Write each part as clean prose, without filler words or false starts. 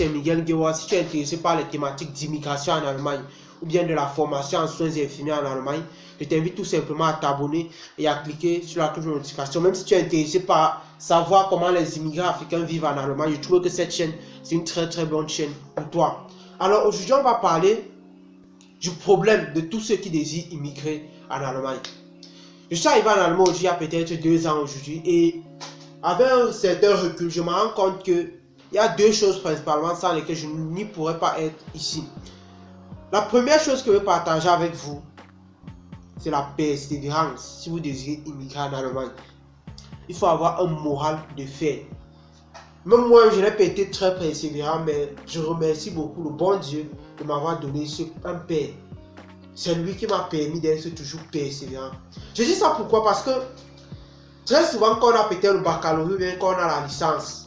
chez Miguel Guéwa, si tu es intéressé par les thématiques d'immigration en Allemagne ou bien de la formation en soins infirmiers en Allemagne, je t'invite tout simplement à t'abonner et à cliquer sur la cloche de notification. Même si tu es intéressé par savoir comment les immigrants africains vivent en Allemagne, je trouve que cette chaîne, c'est une très très bonne chaîne pour toi. Alors aujourd'hui, on va parler du problème de tous ceux qui désirent immigrer en Allemagne. Je suis arrivé en Allemagne aujourd'hui, il y a peut-être 2 ans aujourd'hui, et avec un certain recul, je me rends compte qu'il y a 2 choses principalement sans lesquelles je n'y pourrais pas être ici. La première chose que je veux partager avec vous, c'est la persévérance. Si vous désirez immigrer en Allemagne, il faut avoir un moral de fer. Même moi, je n'ai pas été très persévérant, mais je remercie beaucoup le bon Dieu de m'avoir donné un père. C'est lui qui m'a permis d'être toujours persévérant. Je dis ça pourquoi? Parce que très souvent, quand on a peut-être le baccalauréat, bien quand on a la licence,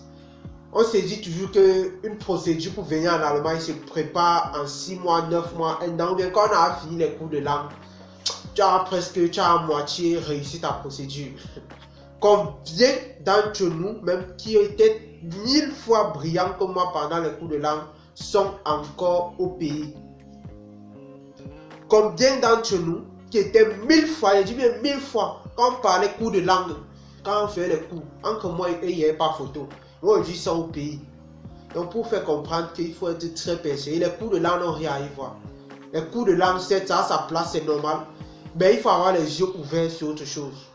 on se dit toujours qu'une procédure pour venir en Allemagne se prépare en 6 mois, 9 mois, 1 an. Ou bien quand on a fini les cours de langue, tu as à moitié réussi ta procédure. Combien d'entre nous, même qui étaient 1000 fois brillants que moi pendant les cours de langue, sont encore au pays? Combien d'entre nous qui étaient 1000 fois, je dis bien 1000 fois, quand on parlait cours de langue, quand on faisait les cours, entre moi et il n'y avait pas photo. Moi aujourd'hui, ils sont au pays. Donc pour faire comprendre qu'il faut être très persévérant, les cours de langue n'ont rien à y voir. Les cours de langue, ça a sa place, c'est normal. Mais il faut avoir les yeux ouverts sur autre chose.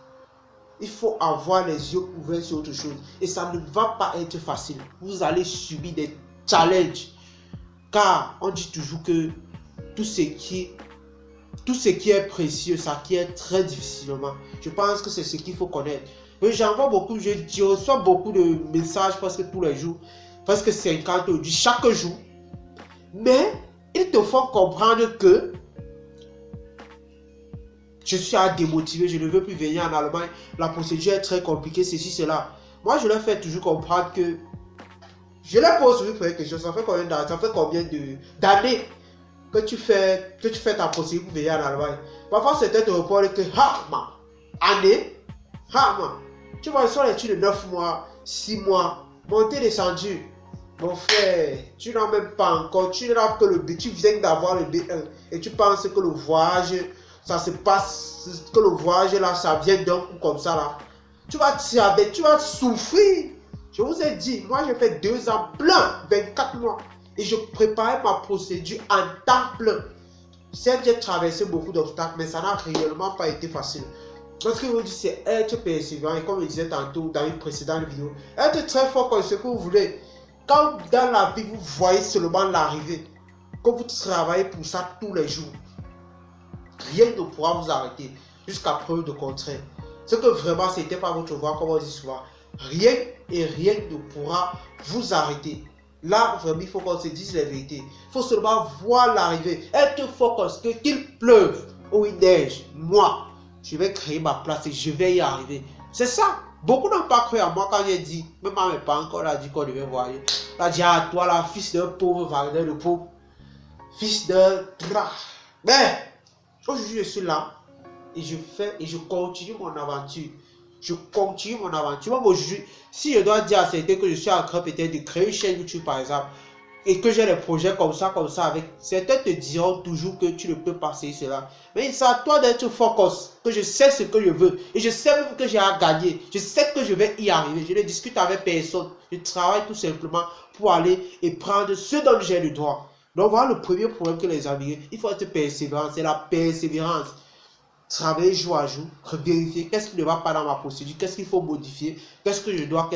Il faut avoir les yeux ouverts sur autre chose. Et ça ne va pas être facile. Vous allez subir des challenges. Car on dit toujours que tout ce qui est précieux, ça qui est très difficilement. Je pense que c'est ce qu'il faut connaître. J'envoie beaucoup, je reçois beaucoup de messages presque tous les jours. Presque 50 aujourd'hui, chaque jour. Mais ils te font comprendre que je suis à démotiver, je ne veux plus venir en Allemagne. La procédure est très compliquée, ceci, cela. Moi, je leur fais toujours comprendre que je leur pose toujours une question. Ça fait combien d'années que tu fais ta procédure pour venir en Allemagne? Parfois, certains te répondent que année, tu vois, ils sont les de 9 mois, 6 mois, monté, descendu. Mon frère, tu n'as même pas encore, tu n'as que le B, tu viens d'avoir le B1 et tu penses que le voyage, ça se passe, que le voyage là, ça vient d'un coup comme ça là. Tu vas souffrir. Je vous ai dit, moi j'ai fait 2 ans plein, 24 mois. Et je préparais ma procédure en temps plein. Certes, j'ai traversé beaucoup d'obstacles, mais ça n'a réellement pas été facile. Ce que je vous dis, c'est être persévérant. Et comme je disais tantôt dans une précédente vidéo, être très fort comme ce que vous voulez. Quand dans la vie, vous voyez seulement l'arrivée, que vous travaillez pour ça tous les jours, rien ne pourra vous arrêter jusqu'à preuve de contraire. Ce que vraiment, ce n'était pas votre voix, comme on dit souvent. Rien ne pourra vous arrêter. Là, vraiment, il faut qu'on se dise la vérité. Il faut seulement voir l'arrivée. Être fort parce que qu'il pleuve ou il neige. Moi, je vais créer ma place et je vais y arriver. C'est ça. Beaucoup n'ont pas cru à moi quand j'ai dit, même à mes parents, quand on a dit qu'on devait voyager. On a dit, ah, toi là, fils d'un pauvre Wagner, le pauvre. Fils d'un... Mais, aujourd'hui, je suis là et je continue mon aventure. Je continue mon aventure. Moi, aujourd'hui, si je dois dire à certains que je suis en train peut-être de créer une chaîne YouTube, par exemple, et que j'ai des projets comme ça, avec certains te diront toujours que tu ne peux pas essayer cela. Mais c'est à toi d'être focus, que je sais ce que je veux. Et je sais même que j'ai à gagner. Je sais que je vais y arriver. Je ne discute avec personne. Je travaille tout simplement pour aller et prendre ce dont j'ai le droit. Donc voilà le premier problème que les amis, il faut être persévérant. C'est la persévérance. Travailler jour à jour, vérifier qu'est-ce qui ne va pas dans ma procédure, qu'est-ce qu'il faut modifier, qu'est-ce que je dois.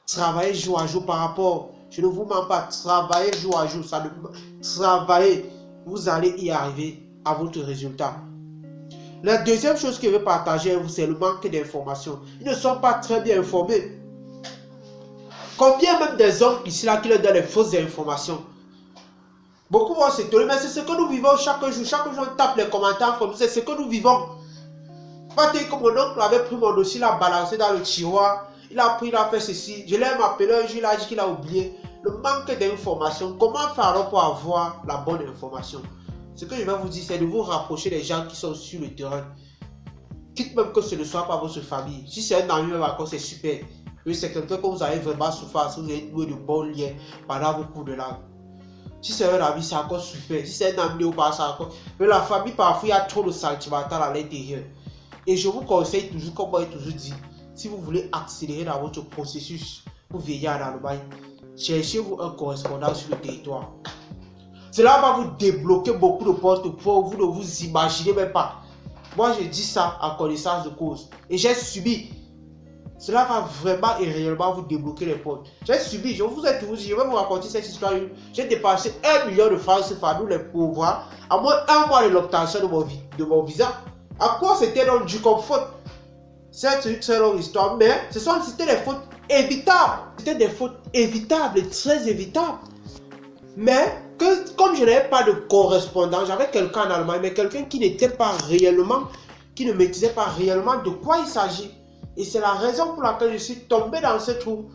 Travailler jour à jour par rapport, je ne vous mens pas, travailler jour à jour, travailler, vous allez y arriver à votre résultat. La deuxième chose que je veux partager avec vous, c'est le manque d'informations. Ils ne sont pas très bien informés. Combien même des hommes ici là qui leur donnent les fausses informations? Beaucoup vont s'étonner, mais c'est ce que nous vivons chaque jour. Chaque jour, on tape les commentaires comme c'est ce que nous vivons. Pas dire que mon oncle avait pris mon dossier, il a balancé dans le tiroir. Il a pris, il a fait ceci. Je l'ai appelé un jour, il a dit qu'il a oublié. Le manque d'information. Comment faire pour avoir la bonne information? Ce que je vais vous dire, c'est de vous rapprocher des gens qui sont sur le terrain. Quitte même que ce ne soit pas votre famille. Si c'est un ami, c'est super. Oui, c'est quelqu'un que vous avez vraiment souffert, si vous avez noué de bons liens pendant vos cours de langue. Si c'est un ami, c'est encore super. Si c'est un ami ou pas, c'est encore. Mais la famille, parfois, il y a trop de sentimental à l'intérieur. Et je vous conseille toujours, comme moi j'ai toujours dit, si vous voulez accélérer dans votre processus pour veiller en Allemagne, cherchez-vous un correspondant sur le territoire. Cela va vous débloquer beaucoup de portes pour vous ne vous imaginez même pas. Moi, je dis ça en connaissance de cause. Et j'ai subi. Cela va vraiment et réellement vous débloquer les portes. J'ai subi, je vous ai toujours dit, je vais vous raconter cette histoire. J'ai dépensé 1 million de francs CFA, nous les pauvres, à moins 1 mois de l'obtention de mon visa. À quoi c'était donc dû comme faute? C'est une très longue histoire, mais c'était des fautes évitables. C'était des fautes évitables et très évitables. Mais comme je n'avais pas de correspondant, j'avais quelqu'un en Allemagne, mais quelqu'un qui n'était pas réellement, qui ne maîtrisait pas réellement de quoi il s'agit. Et c'est la raison pour laquelle je suis tombé dans ce trou.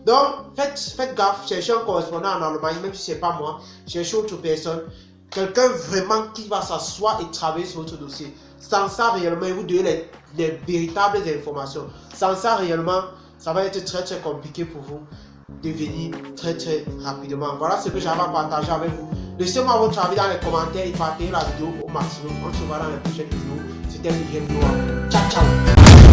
Donc, faites gaffe, cherchez un correspondant en Allemagne, même si ce n'est pas moi, cherchez autre personne. Quelqu'un vraiment qui va s'asseoir et travailler sur votre dossier. Sans ça, réellement, il vous donner les véritables informations. Sans ça, réellement, ça va être très très compliqué pour vous de venir très très rapidement. Voilà ce que j'avais à partager avec vous. Laissez-moi votre avis dans les commentaires et partagez la vidéo au maximum. On se voit dans les prochaines vidéos. C'était Miguel Noah. Ciao, ciao.